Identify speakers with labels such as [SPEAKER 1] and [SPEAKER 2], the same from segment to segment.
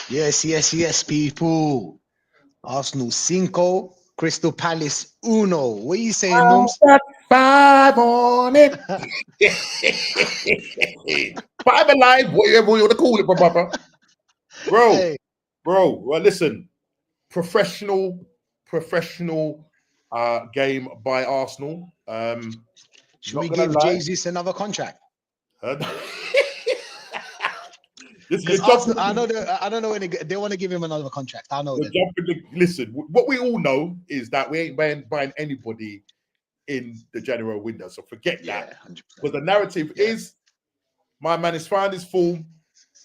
[SPEAKER 1] Yes, yes, yes, people. Arsenal cinco, Crystal Palace uno. What are you saying,
[SPEAKER 2] I
[SPEAKER 1] Noms?
[SPEAKER 2] got five on it. Five alive, whatever you want to call it, brother. Bro,
[SPEAKER 1] Hey,
[SPEAKER 2] well, listen, professional game by Arsenal.
[SPEAKER 1] should
[SPEAKER 2] Not
[SPEAKER 1] we
[SPEAKER 2] gonna
[SPEAKER 1] give
[SPEAKER 2] lie.
[SPEAKER 1] Jesus another contract?
[SPEAKER 2] Uh, listen,
[SPEAKER 1] Because Arsenal, I don't know when they want to give him another contract. I know
[SPEAKER 2] you're
[SPEAKER 1] them.
[SPEAKER 2] jumping listen, what we all know is that we ain't buying anybody in the January window. So forget that.
[SPEAKER 1] Yeah, 100%.
[SPEAKER 2] Because the narrative
[SPEAKER 1] Yeah,
[SPEAKER 2] is my man has found his form,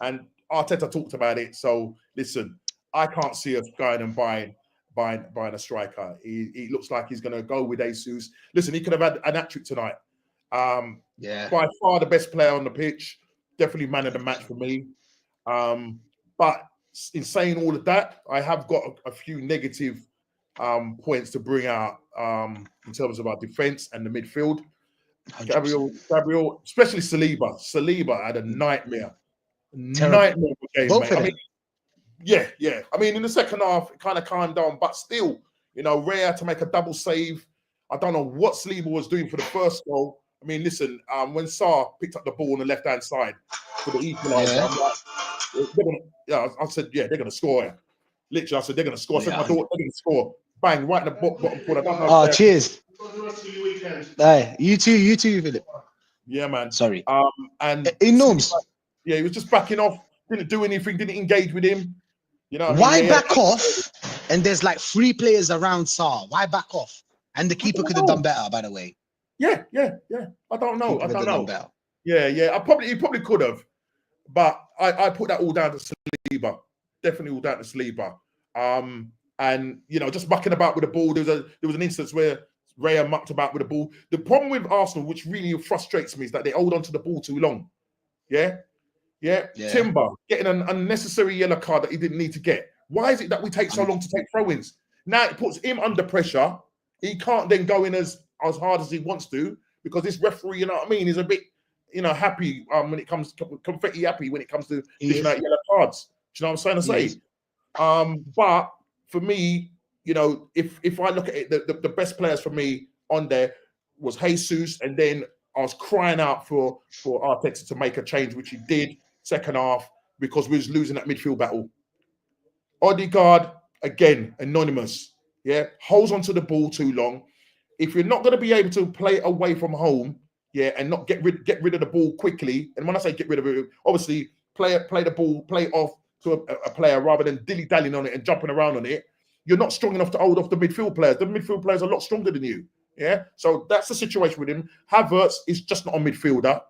[SPEAKER 2] and Arteta talked about it. So listen, I can't see us going and buying a striker. He looks like he's going to go with Jesus. Listen, he could have had an hat-trick tonight.
[SPEAKER 1] yeah.
[SPEAKER 2] By far the best player on the pitch. Definitely man of the match for me. But in saying all of that, I have got a few negative points to bring out in terms of our defense and the midfield.
[SPEAKER 1] 100%.
[SPEAKER 2] Gabriel, especially Saliba. Saliba had a nightmare
[SPEAKER 1] Terrible.
[SPEAKER 2] game,
[SPEAKER 1] Both
[SPEAKER 2] mate.
[SPEAKER 1] of
[SPEAKER 2] I mean,
[SPEAKER 1] them.
[SPEAKER 2] yeah. I mean, in the second half, it kind of calmed down, but still, rare to make a double save. I don't know what Saliba was doing for the first goal. I mean, listen, when Sarr picked up the ball on the left-hand side for the equaliser,
[SPEAKER 1] Yeah.
[SPEAKER 2] I'm like, I said, yeah, they're going to score. Yeah. Literally, I said, they're going to score. I said,
[SPEAKER 1] Yeah.
[SPEAKER 2] my daughter, they're going to score. Bang, right in the bottom corner. I don't know
[SPEAKER 1] Oh,
[SPEAKER 2] if
[SPEAKER 1] cheers. Hey, you too, Philip.
[SPEAKER 2] yeah, man.
[SPEAKER 1] Sorry.
[SPEAKER 2] And
[SPEAKER 1] In
[SPEAKER 2] Saliba,
[SPEAKER 1] Norms,
[SPEAKER 2] yeah, he was just backing off, didn't do anything, didn't engage with him. You know what I mean?
[SPEAKER 1] why
[SPEAKER 2] Yeah,
[SPEAKER 1] back off? And there's like three players around Saar. Why back off? And the
[SPEAKER 2] I
[SPEAKER 1] keeper
[SPEAKER 2] don't
[SPEAKER 1] could have done
[SPEAKER 2] know.
[SPEAKER 1] better, by the way.
[SPEAKER 2] Yeah. I don't know.
[SPEAKER 1] Keeper
[SPEAKER 2] I
[SPEAKER 1] could
[SPEAKER 2] don't
[SPEAKER 1] have done
[SPEAKER 2] know.
[SPEAKER 1] better.
[SPEAKER 2] Yeah. He probably could have, but I put that all down to Saliba. Definitely all down to Saliba. And just mucking about with the ball. There was an instance where Raya mucked about with the ball. The problem with Arsenal, which really frustrates me, is that they hold on to the ball too long. Yeah.
[SPEAKER 1] Yeah.
[SPEAKER 2] Timber getting an unnecessary yellow card that he didn't need to get. Why is it that we take so long to take throw-ins? Now it puts him under pressure. He can't then go in as hard as he wants to because this referee, you know what I mean, is a bit, happy when it comes to confetti happy when it comes to
[SPEAKER 1] He
[SPEAKER 2] dishing
[SPEAKER 1] is.
[SPEAKER 2] out yellow cards. Do you know what I'm
[SPEAKER 1] He
[SPEAKER 2] saying
[SPEAKER 1] is.
[SPEAKER 2] to say? But for me, if I look at it, the best players for me on there was Jesus, and then I was crying out for Arteta to make a change, which he did second half because we was losing that midfield battle. Odegaard, again, anonymous. Yeah, holds onto the ball too long. If you're not going to be able to play away from home, yeah, and not get rid of the ball quickly, and when I say get rid of it, obviously play the ball, play off to a player rather than dilly-dallying on it and jumping around on it, you're not strong enough to hold off the midfield players. The midfield players are a lot stronger than you. Yeah, so that's the situation with him. Havertz is just not a midfielder.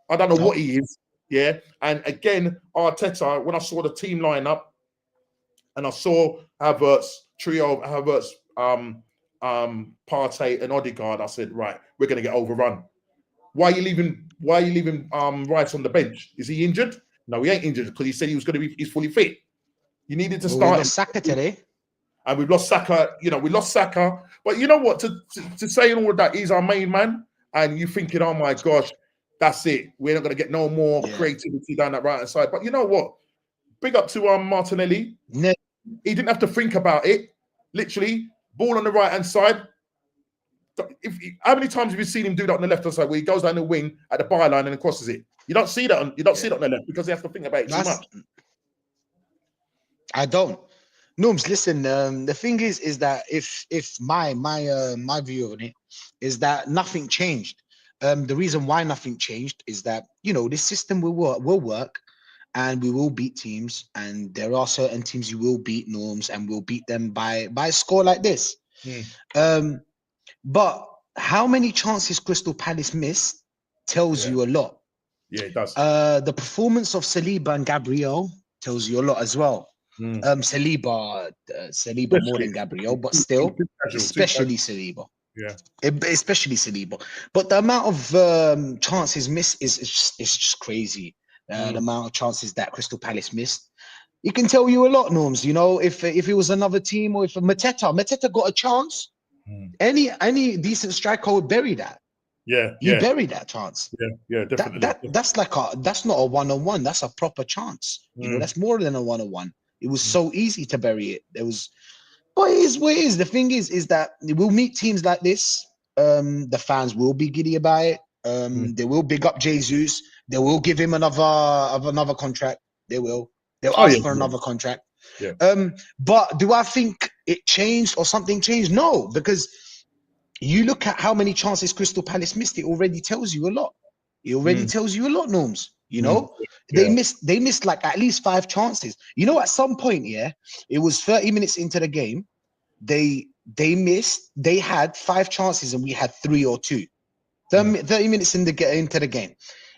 [SPEAKER 2] I don't know
[SPEAKER 1] No.
[SPEAKER 2] what he is. Yeah, and again, Arteta, when I saw the team lineup and I saw Havertz, trio of Havertz, Partey, and Odegaard, I said, right, we're going to get overrun. Why are you leaving Rice on the bench? Is he injured? No, he ain't injured because he said he's fully fit. You needed to
[SPEAKER 1] Well, we
[SPEAKER 2] start
[SPEAKER 1] lost
[SPEAKER 2] him.
[SPEAKER 1] Saka today.
[SPEAKER 2] And we've lost Saka, we lost Saka. But you know what? To say all of that, he's our main man. And you thinking, oh my gosh, that's it. We're not going to get no more creativity down that right hand side. But you know what? Big up to Martinelli.
[SPEAKER 1] Ne-
[SPEAKER 2] He didn't have to think about it. Literally, ball on the right hand side. How many times have you seen him do that on the left hand side where he goes down the wing at the byline and then crosses it? You don't see that. See that on the left because he has to think about it too much.
[SPEAKER 1] I don't. Nooms, listen. The thing is that if my view on it is that nothing changed. The reason why nothing changed is that this system will work, and we will beat teams, and there are certain teams you will beat, Norms, and we'll beat them by a score like this. But how many chances Crystal Palace missed tells you a lot.
[SPEAKER 2] Yeah, it does.
[SPEAKER 1] The performance of Saliba and Gabriel tells you a lot as well. Saliba more than Gabriel, but still, especially Saliba.
[SPEAKER 2] Yeah,
[SPEAKER 1] especially Saliba. But the amount of chances missed is just crazy. The amount of chances that Crystal Palace missed, it can tell you a lot, Norms. If it was another team or if Mateta got a chance, any decent striker would bury that.
[SPEAKER 2] Yeah,
[SPEAKER 1] You
[SPEAKER 2] yeah,
[SPEAKER 1] bury that chance.
[SPEAKER 2] yeah, definitely.
[SPEAKER 1] That's like that's not a one-on-one. That's a proper chance. You know,
[SPEAKER 2] Mm,
[SPEAKER 1] that's more than a one-on-one. It was
[SPEAKER 2] mm,
[SPEAKER 1] so easy to bury it. There was, but it is what it is. The thing is that we'll meet teams like this. The fans will be giddy about it.
[SPEAKER 2] mm.
[SPEAKER 1] They will big up Jesus. They will give him another contract. They will. They'll
[SPEAKER 2] Oh
[SPEAKER 1] ask
[SPEAKER 2] yeah,
[SPEAKER 1] for
[SPEAKER 2] yeah,
[SPEAKER 1] another contract.
[SPEAKER 2] yeah.
[SPEAKER 1] But do I think it changed or something changed? No, because you look at how many chances Crystal Palace missed. It already tells you a lot. It already
[SPEAKER 2] Mm,
[SPEAKER 1] tells you a lot, Norms. You
[SPEAKER 2] mm,
[SPEAKER 1] know,
[SPEAKER 2] yeah,
[SPEAKER 1] they missed like at least 5 chances. You know, at some point, yeah, it was 30 minutes into the game. They had 5 chances and we had 3 or 2.
[SPEAKER 2] mm,
[SPEAKER 1] 30 minutes into the game.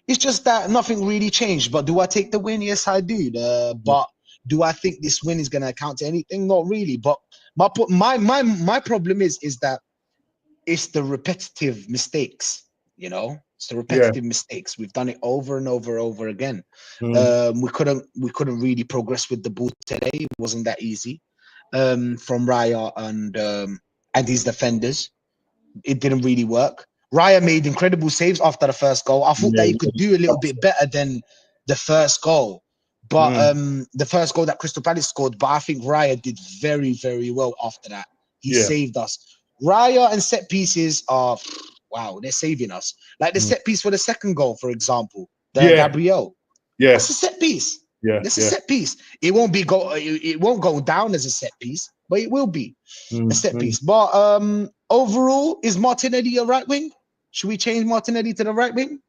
[SPEAKER 1] It's just that nothing really changed. But do I take the win? Yes, I do.
[SPEAKER 2] yeah,
[SPEAKER 1] But do I think this win is going to account to anything? Not really. But my problem is that it's the repetitive mistakes. You know, it's the
[SPEAKER 2] yeah.
[SPEAKER 1] repetitive mistakes. We've done it over and over again.
[SPEAKER 2] Mm,
[SPEAKER 1] We couldn't really progress with the ball today. It wasn't that easy. From Raya and his defenders, it didn't really work. Raya made incredible saves after the first goal. I thought that he could do a little bit better than the first goal. But
[SPEAKER 2] mm,
[SPEAKER 1] the first goal that Crystal Palace scored, but I think Raya did very, very well after that. He
[SPEAKER 2] yeah,
[SPEAKER 1] saved us. Raya and set pieces are wow, they're saving us. Like the
[SPEAKER 2] mm,
[SPEAKER 1] set piece for the second goal, for example, the
[SPEAKER 2] yeah,
[SPEAKER 1] Gabriel.
[SPEAKER 2] yeah,
[SPEAKER 1] That's a set piece.
[SPEAKER 2] yeah,
[SPEAKER 1] That's a
[SPEAKER 2] yeah.
[SPEAKER 1] set piece. It won't be go. It won't go down as a set piece, but it will be a
[SPEAKER 2] Mm,
[SPEAKER 1] set
[SPEAKER 2] mm.
[SPEAKER 1] piece. But overall, is Martinelli a right wing? Should we change Martinelli to the right wing?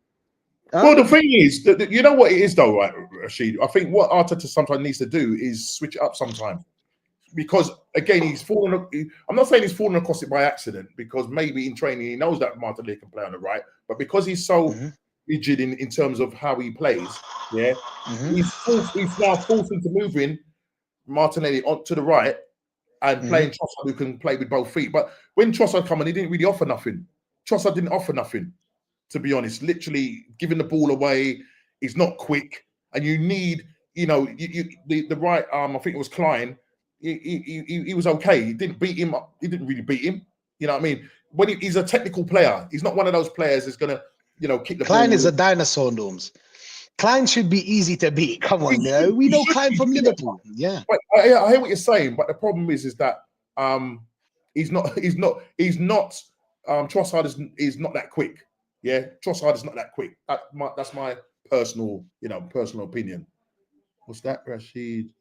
[SPEAKER 2] Well,
[SPEAKER 1] Huh?
[SPEAKER 2] the thing is that you know what it is, though, right, Rashid? I think what Arteta sometimes needs to do is switch it up sometimes. Because again, he's fallen. I'm not saying he's fallen across it by accident, because maybe in training he knows that Martinelli can play on the right, but because he's so
[SPEAKER 1] Mm-hmm.
[SPEAKER 2] rigid in terms of how he plays, yeah,
[SPEAKER 1] Mm-hmm.
[SPEAKER 2] he's now forced into moving Martinelli onto the right and
[SPEAKER 1] Mm-hmm.
[SPEAKER 2] playing Trossard, who can play with both feet. But when Trossard come on, he didn't really offer nothing. Trossard didn't offer nothing, to be honest. Literally giving the ball away. He's not quick, and you need, the right arm. I think it was Klein. He was okay. He didn't beat him up. He didn't really beat him. You know what I mean? When he's a technical player, he's not one of those players that's gonna, kick the
[SPEAKER 1] Klein is
[SPEAKER 2] ball.
[SPEAKER 1] a dinosaur, Norms. Klein should be easy to beat. Come on, we
[SPEAKER 2] He
[SPEAKER 1] know
[SPEAKER 2] should
[SPEAKER 1] Klein
[SPEAKER 2] be.
[SPEAKER 1] from Liverpool. Yeah.
[SPEAKER 2] But I hear what you're saying, but the problem is that he's not Trossard is not that quick. Yeah, Trossard is not that quick. That's my personal opinion. What's that, Rashid?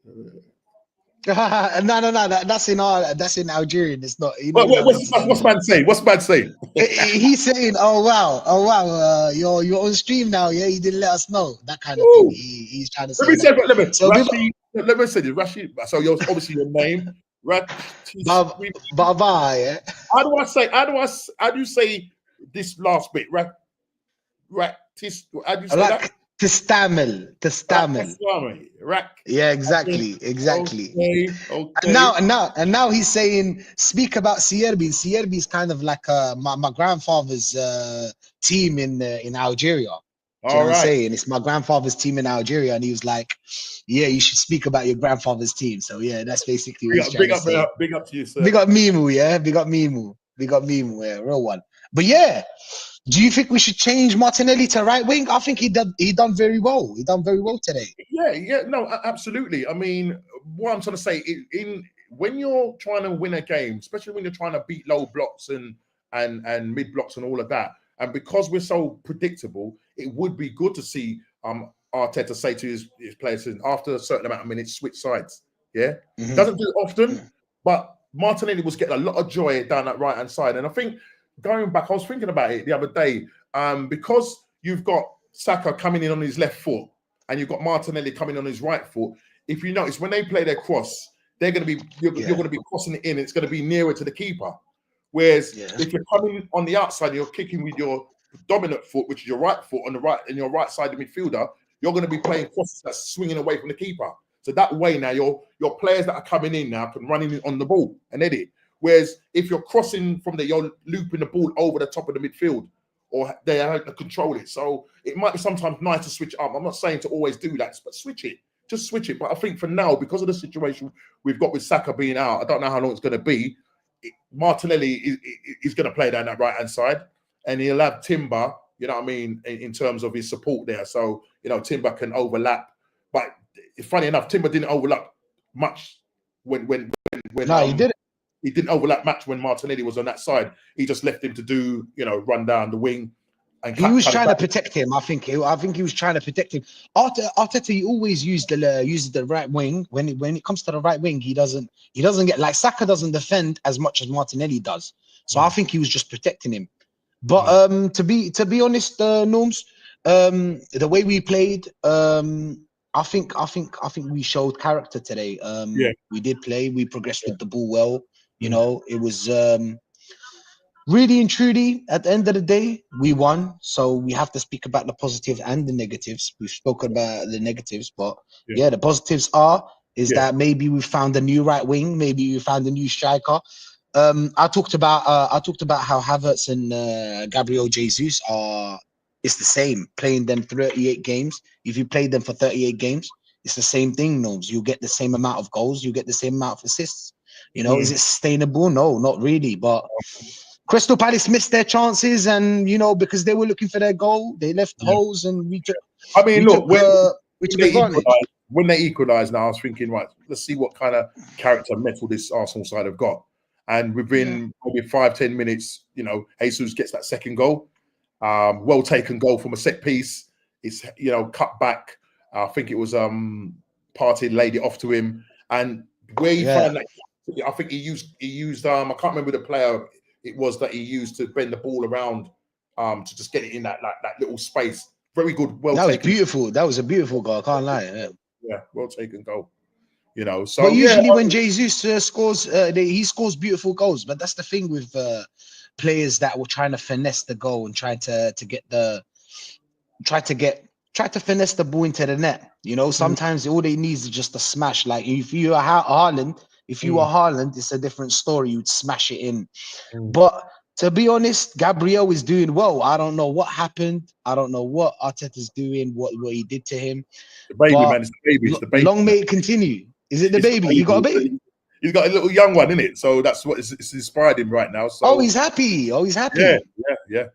[SPEAKER 1] No. That's in Algerian. It's not. You know,
[SPEAKER 2] What,
[SPEAKER 1] we don't
[SPEAKER 2] what's man saying? What's man saying?
[SPEAKER 1] He's saying, "Oh wow, you're on stream now. Yeah, you didn't let us know." That kind of thing.
[SPEAKER 2] Ooh.
[SPEAKER 1] He's trying to
[SPEAKER 2] Let
[SPEAKER 1] say
[SPEAKER 2] me
[SPEAKER 1] that.
[SPEAKER 2] say,
[SPEAKER 1] So
[SPEAKER 2] Rashid. Let me say this, Rashid. So you're obviously your name, Rashid.
[SPEAKER 1] Baba, yeah.
[SPEAKER 2] How do you say this last bit? Ratis. How do you say that?
[SPEAKER 1] Like to stammer.
[SPEAKER 2] Rack.
[SPEAKER 1] Yeah, exactly.
[SPEAKER 2] Okay.
[SPEAKER 1] And now he's saying, speak about Sierbi. Sierbi is kind of like my grandfather's team in Algeria. Do you know
[SPEAKER 2] All
[SPEAKER 1] what I'm
[SPEAKER 2] right.
[SPEAKER 1] saying? It's my grandfather's team in Algeria, and he was like, "Yeah, you should speak about your grandfather's team." So yeah, that's basically what he's trying to say.
[SPEAKER 2] Big up to you, sir.
[SPEAKER 1] Big up Mimu, yeah. Big up Mimu, yeah, real one. But yeah, do you think we should change Martinelli to right wing? I think he done very well. He done very well today.
[SPEAKER 2] Yeah, no, absolutely. I mean, what I'm trying to say when you're trying to win a game, especially when you're trying to beat low blocks and mid blocks and all of that, and because we're so predictable, it would be good to see Arteta say to his players after a certain amount of minutes, switch sides. Yeah, doesn't do it often, but Martinelli was getting a lot of joy down that right hand side, and I think going back, I was thinking about it the other day, because you've got Saka coming in on his left foot and you've got Martinelli coming on his right foot. If you notice, when they play their cross, you're going to be crossing it in. It's going to be nearer to the keeper. Whereas if you're coming on the outside, you're kicking with your dominant foot, which is your right foot on the right, and your right side of the midfielder, you're going to be playing crosses that's swinging away from the keeper. So that way now, your players that are coming in now can run in on the ball and edit. Whereas if you're crossing from there, you're looping the ball over the top of the midfield, or they have to control it. So it might be sometimes nice to switch up. I'm not saying to always do that, but switch it. Just switch it. But I think for now, because of the situation we've got with Saka being out, I don't know how long it's going to be. Martinelli is going to play down that right-hand side. and he'll have Timber, you know what I mean, in terms of his support there. So, you know, Timber can overlap. But funny enough, Timber didn't overlap much when
[SPEAKER 1] No, he didn't.
[SPEAKER 2] he didn't overlap much when Martinelli was on that side. He just left him to do, you know, run down the wing. And
[SPEAKER 1] he was trying to protect him. I think he was trying to protect him. Arteta, he always uses the right wing. When it comes to the right wing, he doesn't get, like, Saka doesn't defend as much as Martinelli does. So I think he was just protecting him. But to be honest, Norms, the way we played, I think we showed character today. We did play. We progressed with the ball well. You know, it was really and truly, at the end of the day, we won. So we have to speak about the positives and the negatives. We've spoken about the negatives, but the positives is that maybe we found a new right wing. Maybe we found a new striker. I talked about how Havertz and Gabriel Jesus it's the same. Playing them 38 games. If you play them for 38 games, it's the same thing, Gnomes. You get the same amount of goals. You get the same amount of assists. You know, is it sustainable? No, not really. But Crystal Palace missed their chances, and, you know, because they were looking for their goal, they left holes, and we took.
[SPEAKER 2] I mean, look,
[SPEAKER 1] advantage.
[SPEAKER 2] When they equalised, now I was thinking, right, let's see what kind of character metal this Arsenal side have got. And within maybe 5-10 minutes, you know, Jesus gets that second goal. Well taken goal from a set piece. It's, you know, cut back. I think it was Partey laid it off to him, and where he found that, I think he used I can't remember the player it was that he used to bend the ball around to just get it in that little space. Very good. Well,
[SPEAKER 1] that was beautiful. That was a beautiful goal. I can't lie.
[SPEAKER 2] Yeah, well taken goal. You know, so
[SPEAKER 1] but usually when Jesus scores, he scores beautiful goals. But that's the thing with players that were trying to finesse the goal and try to finesse the ball into the net. You know, sometimes all they need is just a smash. Like if you are Haaland, it's a different story. You'd smash it in. But to be honest, Gabriel is doing well. I don't know what happened. I don't know what Arteta's doing, what he did to him.
[SPEAKER 2] The baby, man, it's the baby. It's the baby.
[SPEAKER 1] Long may it continue. Is it the baby? You got a baby?
[SPEAKER 2] He's got a little young one, in it. So that's what it's inspired him right now. So
[SPEAKER 1] he's happy. He's happy.
[SPEAKER 2] Yeah.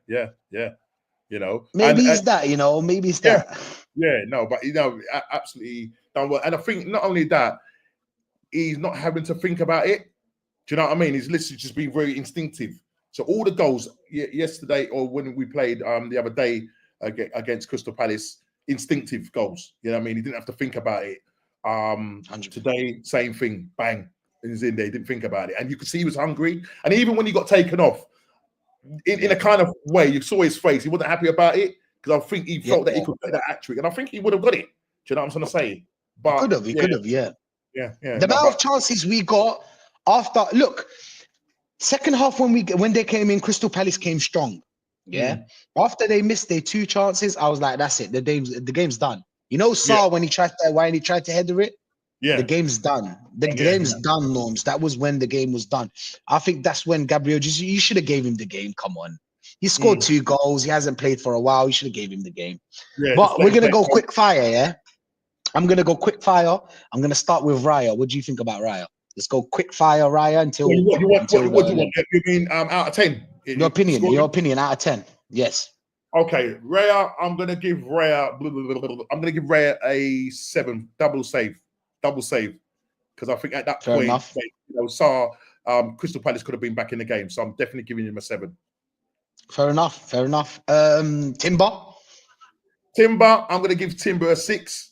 [SPEAKER 2] You know,
[SPEAKER 1] maybe it's that. You know, maybe it's that.
[SPEAKER 2] Yeah, no, but, you know, absolutely done well. And I think not only that, he's not having to think about it. Do you know what I mean? He's literally just being very instinctive. So all the goals yesterday, or when we played the other day against Crystal Palace, instinctive goals. You know what I mean? He didn't have to think about it. Today, same thing. Bang. He's in there. He didn't think about it. And you could see he was hungry. And even when he got taken off, in a kind of way, you saw his face. He wasn't happy about it, because I think he felt that he could get that hat-trick. And I think he would have got it. Do you know what I'm trying to say? But
[SPEAKER 1] he could have. Yeah. The amount of chances we got after, look, second half when they came in, Crystal Palace came strong. After they missed their 2 chances, I was like, that's it. The game's done. You know, when he tried to header it, the game's done. The game's done, Norms. That was when the game was done. I think that's when Gabriel, you should have gave him the game. Come on. He scored 2 goals. He hasn't played for a while. You should have gave him the game. But we're going to go quick fire, yeah? I'm going to go quick fire. I'm going to start with Raya. What do you think about Raya? Let's go quick fire, Raya, until...
[SPEAKER 2] What do you want? You mean out of 10?
[SPEAKER 1] Your opinion, out of 10. Yes.
[SPEAKER 2] Okay, Raya, I'm going to give Raya a 7. Double save. Because I think at that point, you know, Crystal Palace could have been back in the game. So I'm definitely giving him a 7.
[SPEAKER 1] Fair enough. Timber,
[SPEAKER 2] I'm going to give Timber a 6.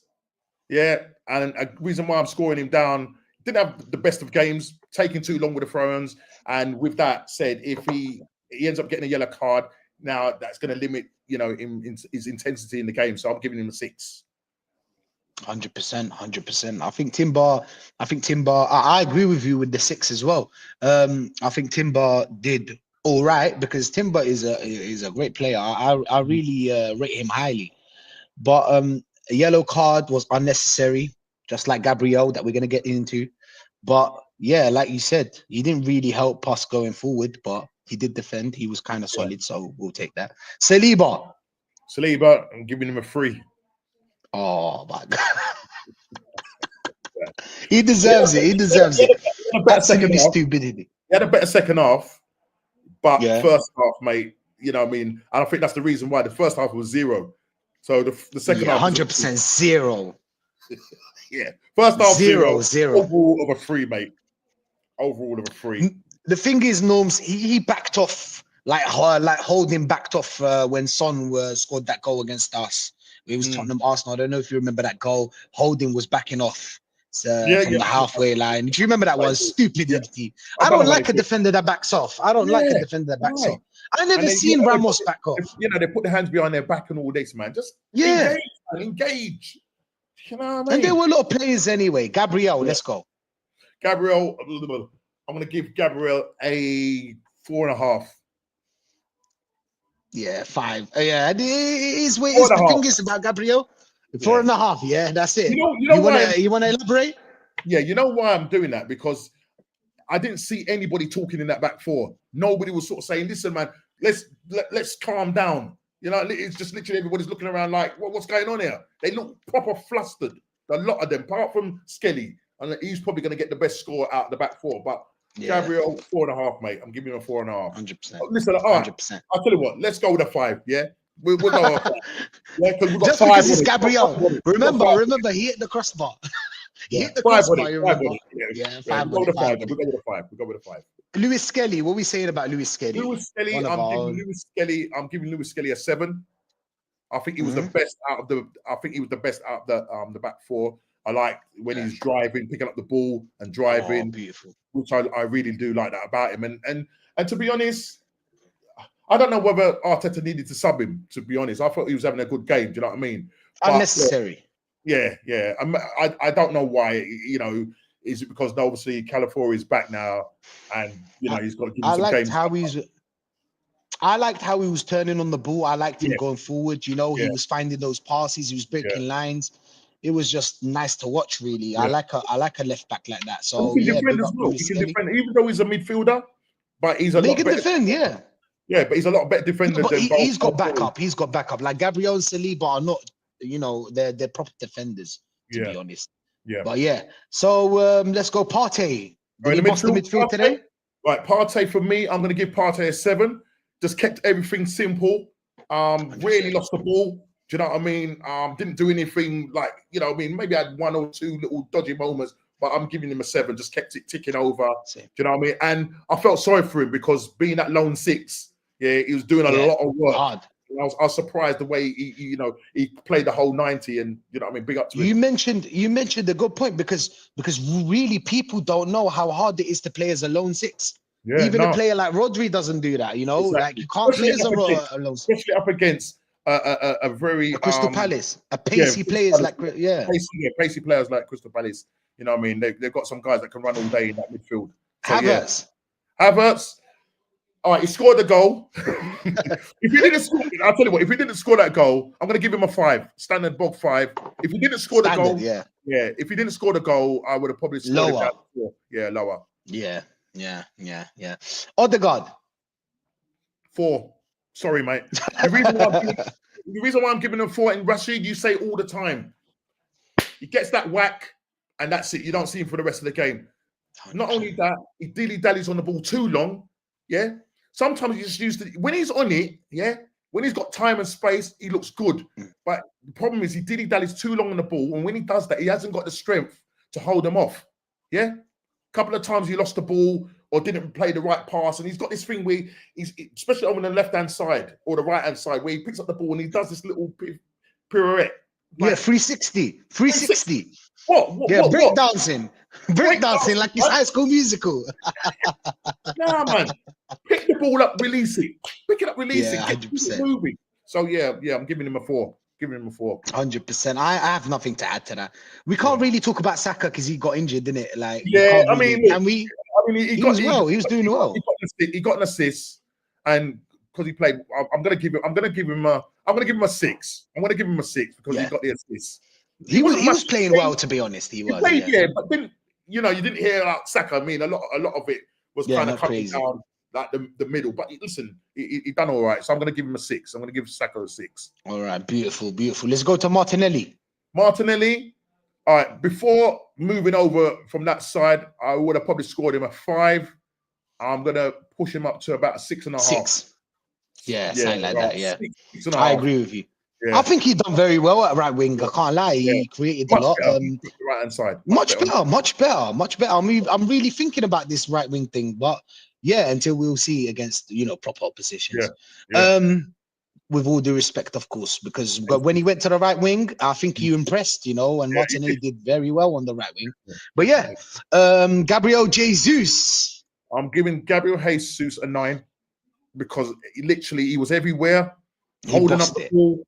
[SPEAKER 2] Yeah, and a reason why I'm scoring him down, didn't have the best of games, taking too long with the throw-ins. And with that said, if he ends up getting a yellow card, now that's going to limit, you know, in his intensity in the game. So I'm giving him a 6.
[SPEAKER 1] 100%. I think Timber. I agree with you with the 6 as well. I think Timber did all right, because Timber is a great player. I really rate him highly. But a yellow card was unnecessary, just like Gabriel that we're going to get into. But yeah, like you said, he didn't really help us going forward, but he did defend. He was kind of solid, so we'll take that. Saliba,
[SPEAKER 2] I'm giving him a 3.
[SPEAKER 1] Oh my God. He deserves it. That's going to be stupidity.
[SPEAKER 2] He had a better second half, but first half, mate, you know what I mean? And I think that's the reason why the first half was 0. So the second
[SPEAKER 1] Yeah,
[SPEAKER 2] half,
[SPEAKER 1] 100% 0.
[SPEAKER 2] Yeah, first half 0.
[SPEAKER 1] 0.
[SPEAKER 2] Overall of a 3, mate. Overall of a 3.
[SPEAKER 1] The thing is, Norms, he backed off like Holding backed off when Son scored that goal against us. It was Tottenham Arsenal. I don't know if you remember that goal. Holding was backing off from the halfway line. Do you remember that one? Stupidity. I don't like a defender that backs off. I don't like a defender that backs off. I never seen Ramos back off.
[SPEAKER 2] You know, they put their hands behind their back and all this, man. Just engage. You know what I mean?
[SPEAKER 1] And there were a lot of players anyway. Gabriel, let's go.
[SPEAKER 2] Gabriel, I'm going to give Gabriel a 4.5.
[SPEAKER 1] Yeah, 5. Yeah, it is what the thing is about Gabriel. 4.5. Yeah, that's it. You want to elaborate?
[SPEAKER 2] Yeah, you know why I'm doing that? Because I didn't see anybody talking in that back four. Nobody was sort of saying, "Listen, man, let's calm down." You know, it's just literally everybody's looking around like, what's going on here? They look proper flustered. A lot of them, apart from Skelly, and he's probably going to get the best score out of the back four. But Gabriel, 4.5, mate. I'm giving him a 4.5.
[SPEAKER 1] 100%.
[SPEAKER 2] Listen, all right, 100%. I'll tell you what. Let's go with a 5. Yeah, we'll go with a 5. Yeah, because we've got
[SPEAKER 1] just
[SPEAKER 2] 5
[SPEAKER 1] because it's Gabriel. Remember, he hit the crossbar. He hit the crossbar. You remember?
[SPEAKER 2] Yeah, 5. We'll go with a 5. We'll go with a 5.
[SPEAKER 1] Lewis Skelly. What are we saying about Lewis Skelly?
[SPEAKER 2] I'm giving Lewis Skelly a 7. I think he was the best out of the. I think he was the best out of the back four. I like when he's driving, picking up the ball and driving.
[SPEAKER 1] Oh, beautiful.
[SPEAKER 2] Which I really do like that about him. And to be honest, I don't know whether Arteta needed to sub him. To be honest, I thought he was having a good game. Do you know what I mean?
[SPEAKER 1] Unnecessary.
[SPEAKER 2] Yeah. I don't know why. You know, is it because obviously Calafiori is back now, and you know he's got to give him some games.
[SPEAKER 1] I liked how he was turning on the ball. I liked him going forward. You know, he was finding those passes. He was breaking lines. It was just nice to watch, really. I like a left back like that. So
[SPEAKER 2] he can defend as well. He can defend, even though he's a midfielder, but he's a lot better.
[SPEAKER 1] Defend,
[SPEAKER 2] yeah, but he's a lot better defender.
[SPEAKER 1] But he's got backup. He's got backup. Like Gabriel and Saliba are not, you know, they're proper defenders, to be honest.
[SPEAKER 2] Yeah.
[SPEAKER 1] But so let's go Partey. Did he boss the midfield today?
[SPEAKER 2] Right, Partey for me, I'm going to give Partey a 7. Just kept everything simple. Really lost the ball. Do you know what I mean? Didn't do anything like, you know what I mean? Maybe I had 1 or 2 little dodgy moments, but I'm giving him a 7. Just kept it ticking over. Do you know what I mean? And I felt sorry for him because being that lone 6, he was doing a lot of work. Hard. I was surprised the way he played the whole 90, and you know what I mean. Big up to him.
[SPEAKER 1] You mentioned a good point because really people don't know how hard it is to play as a lone 6. Yeah, even a player like Rodri doesn't do that. You know, like you can't play as a lone 6.
[SPEAKER 2] Especially up against a very
[SPEAKER 1] Crystal Palace, a pacey players like
[SPEAKER 2] pacey players like Crystal Palace. You know what I mean? They've got some guys that can run all day in that midfield. So, Havertz. All right, he scored the goal. If he didn't score, I'll tell you what. If he didn't score that goal, I'm going to give him a 5. Standard bog 5. If he didn't score the goal, if he didn't score the goal, I would have probably scored
[SPEAKER 1] lower.
[SPEAKER 2] Lower.
[SPEAKER 1] Yeah. Odegaard.
[SPEAKER 2] 4. Sorry, mate. The reason why I'm giving him 4, and Rashid, you say all the time, he gets that whack, and that's it. You don't see him for the rest of the game. 100%. Not only that, he dilly-dallies on the ball too long. Yeah. Sometimes he just used to, when he's on it, when he's got time and space, he looks good. But the problem is he dilly-dallies too long on the ball, and when he does that, he hasn't got the strength to hold them off. Yeah. Couple of times he lost the ball or didn't play the right pass, and he's got this thing where he's, especially on the left-hand side or the right-hand side, where he picks up the ball and he does this little pirouette.
[SPEAKER 1] Like, 360.
[SPEAKER 2] What?
[SPEAKER 1] Breakdancing like it's High School Musical.
[SPEAKER 2] Nah, man. Pick the ball up, release it. Pick it up, release it. Get
[SPEAKER 1] 100%.
[SPEAKER 2] Moving. So I'm giving him a 4.
[SPEAKER 1] 100%. I have nothing to add to that. We can't really talk about Saka because he got injured, didn't it? Like,
[SPEAKER 2] he was
[SPEAKER 1] doing well.
[SPEAKER 2] He got an assist, and because he played, I'm gonna give him a 6. I'm gonna give him a 6 because he got the assist.
[SPEAKER 1] He was playing well, to be honest. He played,
[SPEAKER 2] but then you didn't hear like Saka. I mean, a lot of it was kind of coming down like the middle. But listen, he done all right. So I'm going to give him a 6. I'm going to give Saka a 6.
[SPEAKER 1] All right, beautiful. Let's go to Martinelli.
[SPEAKER 2] All right, before moving over from that side, I would have probably scored him a 5. I'm going to push him up to about a 6.5.
[SPEAKER 1] Yeah, something like that. Yeah,
[SPEAKER 2] six and a
[SPEAKER 1] I
[SPEAKER 2] half.
[SPEAKER 1] agree with you.
[SPEAKER 2] Yeah,
[SPEAKER 1] I think he done very well at right wing.
[SPEAKER 2] yeah,
[SPEAKER 1] I can't lie.
[SPEAKER 2] yeah.
[SPEAKER 1] He created a
[SPEAKER 2] Much
[SPEAKER 1] lot.
[SPEAKER 2] better. The right hand side.
[SPEAKER 1] Much better, much better, much better. I'm really thinking about this right wing thing, but yeah, until we'll see against proper oppositions.
[SPEAKER 2] Yeah.
[SPEAKER 1] With all due respect, of course, because when he went to the right wing, I think he impressed, and Martinelli did very well on the right wing. But yeah, Gabriel Jesus.
[SPEAKER 2] I'm giving Gabriel Jesus a 9 because he was everywhere, holding up the ball,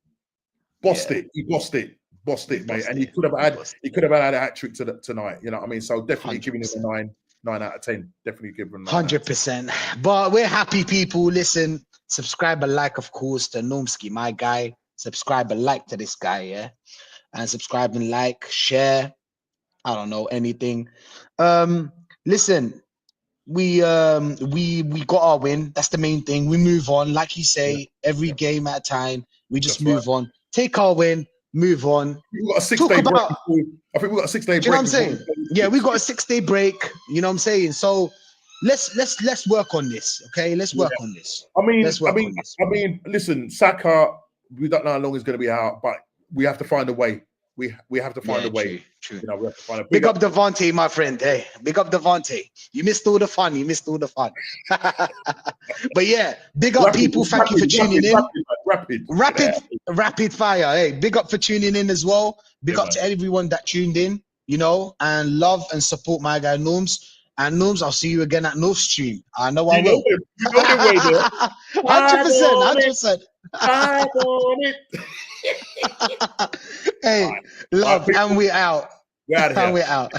[SPEAKER 2] bossed it. He bossed it, mate. And he could have had a hat trick tonight. You know what I mean? So definitely 100%. Giving him a 9 out of 10. Definitely giving him
[SPEAKER 1] 100%. But we're happy people. Listen, subscribe and like, of course, to Normski, my guy. Subscribe and like to this guy, yeah. And subscribe and like, share. I don't know anything. Listen, we got our win. That's the main thing. We move on, like you say, every game at a time. We just move on. Take our win, move on.
[SPEAKER 2] We've got a 6-day break. I think we've got a 6-day break.
[SPEAKER 1] You know what I'm saying? Yeah, we got a 6-day break. You know what I'm saying? So let's work on this. Okay, let's work on this.
[SPEAKER 2] I mean, listen, Saka. We don't know how long he's going to be out, but we have to find a way. We have to find a way.
[SPEAKER 1] True.
[SPEAKER 2] You know, we have to find a
[SPEAKER 1] big up Devontae, my friend. Hey, big up Devontae. You missed all the fun. But yeah, big up people. Thank you for tuning in. Rapid fire. Hey, big up for tuning in as well. Big up to everyone that tuned in, and love and support my guy Norms. And Norms, I'll see you again at North Stream. I know I will. 100%. Hey, love, and we out.
[SPEAKER 2] We're out of here.
[SPEAKER 1] And we out.